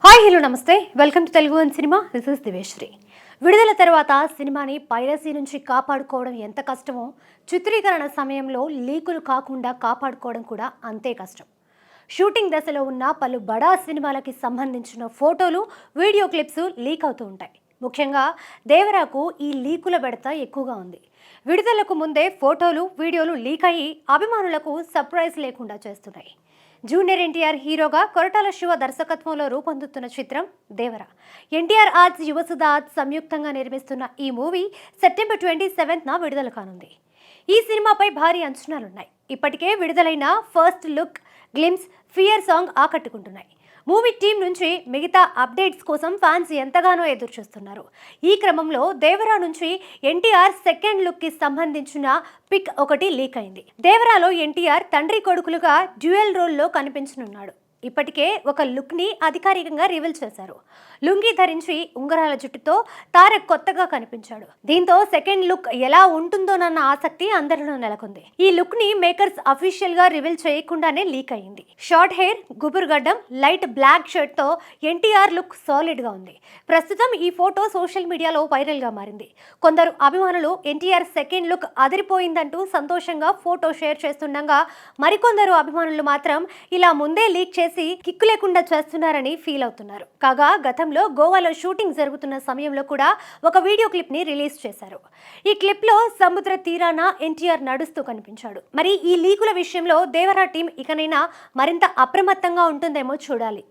Hi hello నమస్తే welcome to Telugu one cinema. This is Diveshree. విడుదల తర్వాత సినిమాని పైరసీ నుంచి కాపాడుకోవడం ఎంత కష్టమో చిత్రీకరణ సమయంలో లీకులు కాకుండా కాపాడుకోవడం కూడా అంతే కష్టం. షూటింగ్ దశలో ఉన్న పలు బడా సినిమాలకి సంబంధించిన ఫోటోలు, వీడియో క్లిప్స్ లీక్ అవుతూ ఉంటాయి. ముఖ్యంగా దేవరాకు ఈ లీకుల బెడత ఎక్కువగా ఉంది. విడుదలకు ముందే ఫోటోలు, వీడియోలు లీక్ అయ్యి అభిమానులకు సర్ప్రైజ్ లేకుండా చేస్తున్నాయి. జూనియర్ ఎన్టీఆర్ హీరోగా కొరటాల శివ దర్శకత్వంలో రూపొందుతున్న చిత్రం దేవర. ఎన్టీఆర్ ఆర్ట్స్, యువసుధ ఆర్ట్స్ సంయుక్తంగా నిర్మిస్తున్న ఈ మూవీ సెప్టెంబర్ 27న విడుదల కానుంది. ఈ సినిమాపై భారీ అంచనాలున్నాయి. ఇప్పటికే విడుదలైన first look, glimpse, fear song ఆకట్టుకుంటున్నాయి. మూవీ టీం నుంచి మిగతా అప్డేట్స్ కోసం ఫ్యాన్స్ ఎంతగానో ఎదురు చూస్తున్నారు. ఈ క్రమంలో దేవరా నుంచి ఎన్టీఆర్ సెకండ్ లుక్ కి సంబంధించిన పిక్ ఒకటి లీక్ అయింది. దేవరాలో ఎన్టీఆర్ తండ్రి కొడుకులుగా డ్యూయల్ రోల్లో కనిపించనున్నాడు. ఇప్పటికే ఒక లుక్ ని అధికారికంగా రివీల్ చేశారు. లుంగీ ధరించి ఉంగరాల జుట్టుతో తారక్ కొత్తగా కనిపించాడు. దీంతో సెకండ్ లుక్ ఎలా ఉంటుందోనన్న ఆసక్తి అందరిలో నెలకొంది. ఈ లుక్ ని మేకర్స్ అఫీషియల్ గా రివీల్ చేయకుండానే లీక్ అయింది. షార్ట్ హెయిర్, గుబురు గడ్డం, లైట్ బ్లాక్ షర్ట్ తో ఎన్టీఆర్ లుక్ సాలిడ్ గా ఉంది. ప్రస్తుతం ఈ ఫోటో సోషల్ మీడియాలో వైరల్ గా మారింది. కొందరు అభిమానులు ఎన్టీఆర్ సెకండ్ లుక్ అదిరిపోయిందంటూ సంతోషంగా ఫోటో షేర్ చేస్తుండగా, మరికొందరు అభిమానులు మాత్రం ఇలా ముందే లీక్ చేసి కిక్కు లేకుండా చేస్తున్నారని ఫీల్ అవుతున్నారు. కాగా గతంలో గోవాలో షూటింగ్ జరుగుతున్న సమయంలో కూడా ఒక వీడియో క్లిప్ ని రిలీజ్ చేశారు. ఈ క్లిప్ లో సముద్ర తీరాన ఎన్టీఆర్ నడుస్తూ కనిపించాడు. మరి ఈ లీకుల విషయంలో దేవరా టీం ఇకనైనా మరింత అప్రమత్తంగా ఉంటుందేమో చూడాలి.